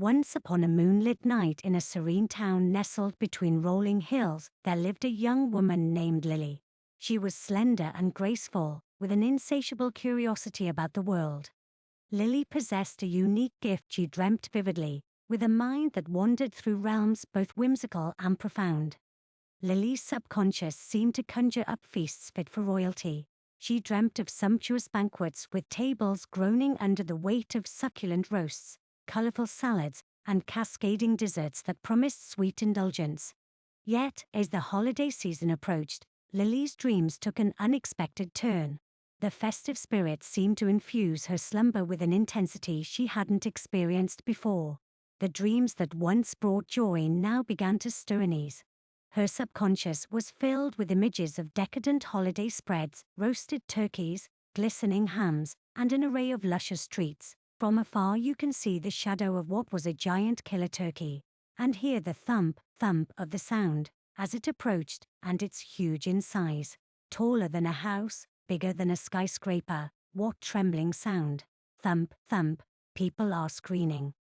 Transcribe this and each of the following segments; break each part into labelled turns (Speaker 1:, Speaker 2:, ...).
Speaker 1: Once upon a moonlit night in a serene town nestled between rolling hills, there lived a young woman named Lily. She was slender and graceful, with an insatiable curiosity about the world. Lily possessed a unique gift. She dreamt vividly, with a mind that wandered through realms both whimsical and profound. Lily's subconscious seemed to conjure up feasts fit for royalty. She dreamt of sumptuous banquets with tables groaning under the weight of succulent roasts, colorful salads, and cascading desserts that promised sweet indulgence. Yet, as the holiday season approached, Lily's dreams took an unexpected turn. The festive spirit seemed to infuse her slumber with an intensity she hadn't experienced before. The dreams that once brought joy now began to stir unease. Her subconscious was filled with images of decadent holiday spreads, roasted turkeys, glistening hams, and an array of luscious treats. From afar you can see the shadow of what was a giant killer turkey, and hear the thump, thump of the sound, as it approached, and it's huge in size. Taller than a house, bigger than a skyscraper. What trembling sound. Thump, thump, people are screaming.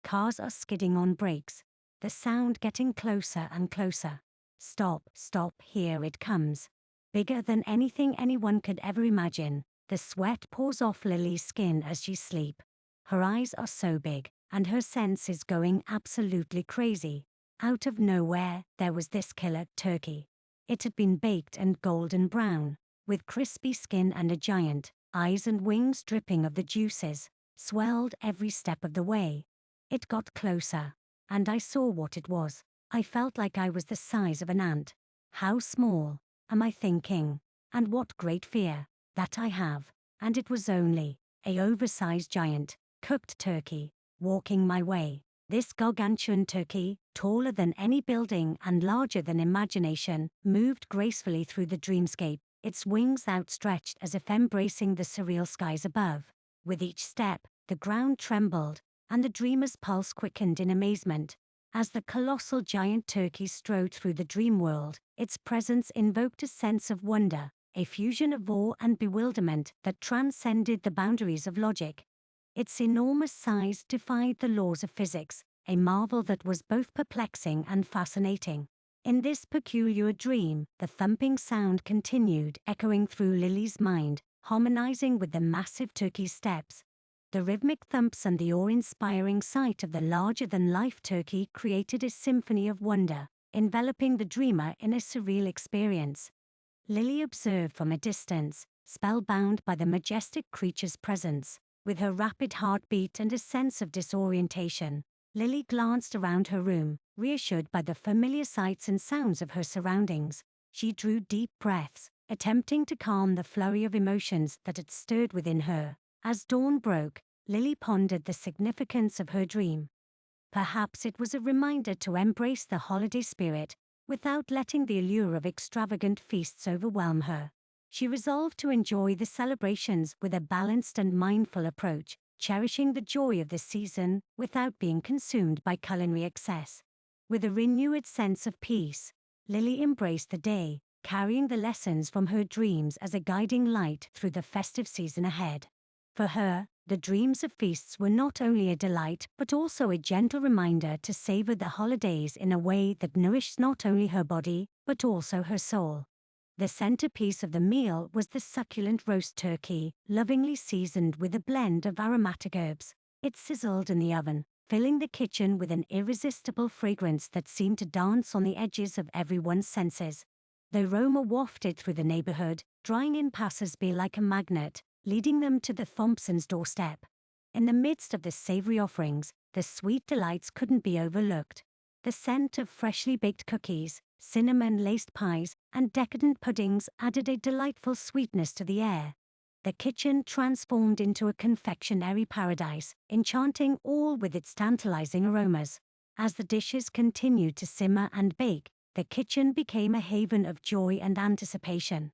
Speaker 1: Cars are skidding on brakes, the sound getting closer and closer. Stop, stop, here it comes. Bigger than anything anyone could ever imagine. The sweat pours off Lily's skin as she sleeps. Her eyes are so big, and her sense is going absolutely crazy. Out of nowhere, there was this killer turkey. It had been baked and golden brown, with crispy skin and a giant, eyes and wings dripping of the juices, swelled every step of the way. It got closer, and I saw what it was. I felt like I was the size of an ant. How small, am I thinking? And what great fear that I have. And it was only an oversized giant, cooked turkey, walking my way. This gargantuan turkey, taller than any building and larger than imagination, moved gracefully through the dreamscape, its wings outstretched as if embracing the surreal skies above. With each step, the ground trembled, and the dreamer's pulse quickened in amazement. As the colossal giant turkey strode through the dream world, its presence invoked a sense of wonder, a fusion of awe and bewilderment that transcended the boundaries of logic. Its enormous size defied the laws of physics, a marvel that was both perplexing and fascinating. In this peculiar dream, the thumping sound continued, echoing through Lily's mind, harmonizing with the massive turkey's steps. The rhythmic thumps and the awe-inspiring sight of the larger-than-life turkey created a symphony of wonder, enveloping the dreamer in a surreal experience. Lily observed from a distance, spellbound by the majestic creature's presence. With her rapid heartbeat and a sense of disorientation, Lily glanced around her room, reassured by the familiar sights and sounds of her surroundings. She drew deep breaths, attempting to calm the flurry of emotions that had stirred within her. As dawn broke, Lily pondered the significance of her dream. Perhaps it was a reminder to embrace the holiday spirit, without letting the allure of extravagant feasts overwhelm her. She resolved to enjoy the celebrations with a balanced and mindful approach, cherishing the joy of the season without being consumed by culinary excess. With a renewed sense of peace, Lily embraced the day, carrying the lessons from her dreams as a guiding light through the festive season ahead. For her, the dreams of feasts were not only a delight but also a gentle reminder to savor the holidays in a way that nourished not only her body but also her soul. The centerpiece of the meal was the succulent roast turkey, lovingly seasoned with a blend of aromatic herbs. It sizzled in the oven, filling the kitchen with an irresistible fragrance that seemed to dance on the edges of everyone's senses. The aroma wafted through the neighborhood, drawing in passers-by like a magnet, leading them to the Thompsons' doorstep. In the midst of the savory offerings, the sweet delights couldn't be overlooked. The scent of freshly baked cookies, cinnamon-laced pies, and decadent puddings added a delightful sweetness to the air. The kitchen transformed into a confectionery paradise, enchanting all with its tantalizing aromas. As the dishes continued to simmer and bake, the kitchen became a haven of joy and anticipation.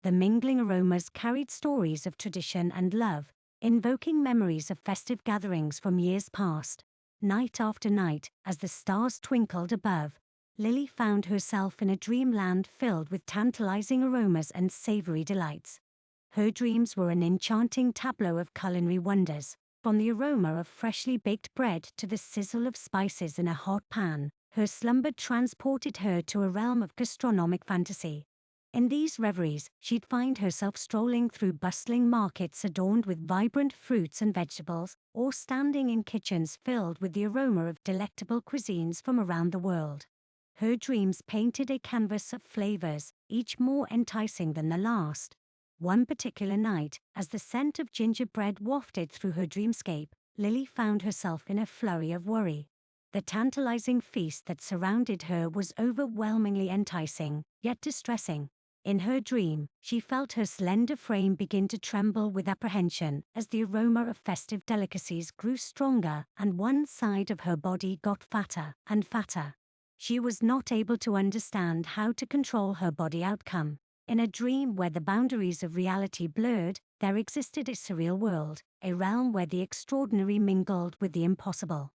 Speaker 1: The mingling aromas carried stories of tradition and love, invoking memories of festive gatherings from years past. Night after night, as the stars twinkled above, Lily found herself in a dreamland filled with tantalizing aromas and savory delights. Her dreams were an enchanting tableau of culinary wonders, From the aroma of freshly baked bread to the sizzle of spices in a hot pan, her slumber transported her to a realm of gastronomic fantasy. In these reveries, she'd find herself strolling through bustling markets adorned with vibrant fruits and vegetables, or standing in kitchens filled with the aroma of delectable cuisines from around the world. Her dreams painted a canvas of flavors, each more enticing than the last. One particular night, as the scent of gingerbread wafted through her dreamscape, Lily found herself in a flurry of worry. The tantalizing feast that surrounded her was overwhelmingly enticing, yet distressing. In her dream, she felt her slender frame begin to tremble with apprehension as the aroma of festive delicacies grew stronger and one side of her body got fatter and fatter. She was not able to understand how to control her body outcome. In a dream where the boundaries of reality blurred, there existed a surreal world, a realm where the extraordinary mingled with the impossible.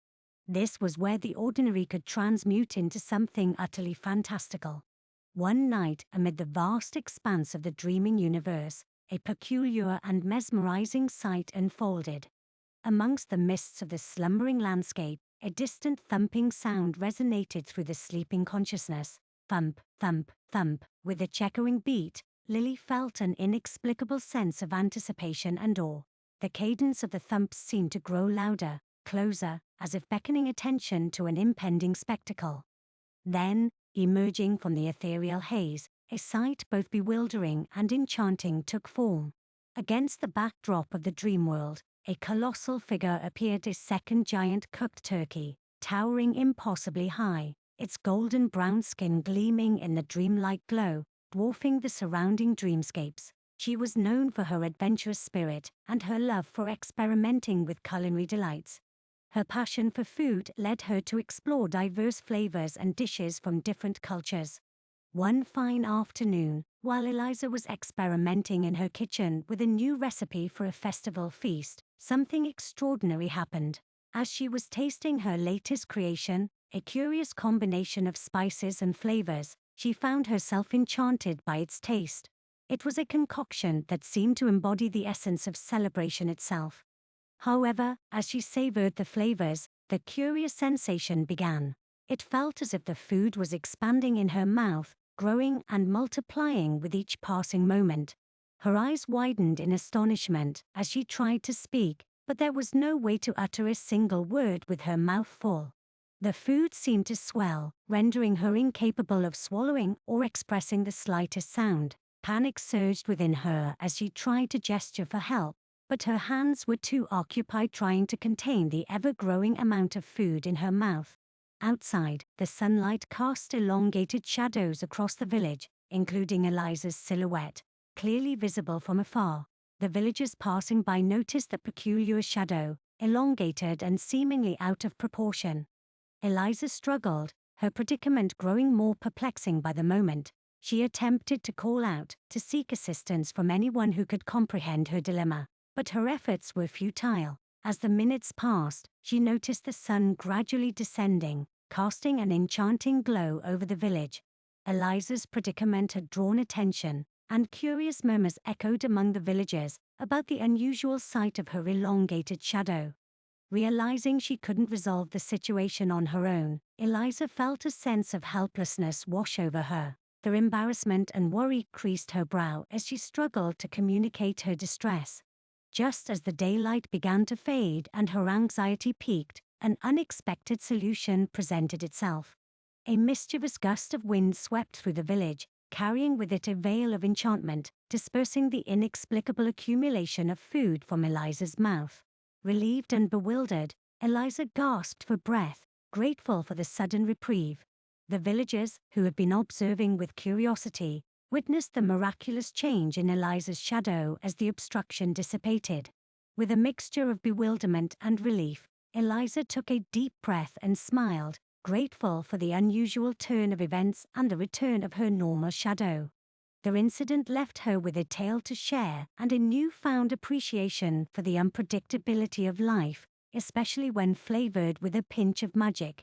Speaker 1: This was where the ordinary could transmute into something utterly fantastical. One night, amid the vast expanse of the dreaming universe, a peculiar and mesmerizing sight unfolded. Amongst the mists of the slumbering landscape, a distant thumping sound resonated through the sleeping consciousness. Thump, thump, thump. With its echoing beat, Lily felt an inexplicable sense of anticipation and awe. The cadence of the thumps seemed to grow louder, closer, as if beckoning attention to an impending spectacle. Then, emerging from the ethereal haze, a sight both bewildering and enchanting took form. Against the backdrop of the dream world, a colossal figure appeared, a second giant cooked turkey, towering impossibly high, its golden brown skin gleaming in the dreamlike glow, dwarfing the surrounding dreamscapes. She was known for her adventurous spirit and her love for experimenting with culinary delights. Her passion for food led her to explore diverse flavors and dishes from different cultures. One fine afternoon, while Eliza was experimenting in her kitchen with a new recipe for a festival feast, something extraordinary happened. As she was tasting her latest creation, a curious combination of spices and flavors, she found herself enchanted by its taste. It was a concoction that seemed to embody the essence of celebration itself. However, as she savored the flavors, the curious sensation began. It felt as if the food was expanding in her mouth, growing and multiplying with each passing moment. Her eyes widened in astonishment as she tried to speak, but there was no way to utter a single word with her mouth full. The food seemed to swell, rendering her incapable of swallowing or expressing the slightest sound. Panic surged within her as she tried to gesture for help, but her hands were too occupied trying to contain the ever-growing amount of food in her mouth. Outside, the sunlight cast elongated shadows across the village, including Eliza's silhouette, clearly visible from afar. The villagers passing by noticed the peculiar shadow, elongated and seemingly out of proportion. Eliza struggled, her predicament growing more perplexing by the moment. She attempted to call out, to seek assistance from anyone who could comprehend her dilemma, but her efforts were futile. As the minutes passed, she noticed the sun gradually descending, casting an enchanting glow over the village. Eliza's predicament had drawn attention, and curious murmurs echoed among the villagers about the unusual sight of her elongated shadow. Realizing she couldn't resolve the situation on her own, Eliza felt a sense of helplessness wash over her. Her embarrassment and worry creased her brow as she struggled to communicate her distress. Just as the daylight began to fade and her anxiety peaked, an unexpected solution presented itself. A mischievous gust of wind swept through the village, carrying with it a veil of enchantment, dispersing the inexplicable accumulation of food from Eliza's mouth. Relieved and bewildered, Eliza gasped for breath, grateful for the sudden reprieve. The villagers, who had been observing with curiosity, witnessed the miraculous change in Eliza's shadow as the obstruction dissipated. With a mixture of bewilderment and relief, Eliza took a deep breath and smiled, grateful for the unusual turn of events and the return of her normal shadow. The incident left her with a tale to share and a newfound appreciation for the unpredictability of life, especially when flavored with a pinch of magic.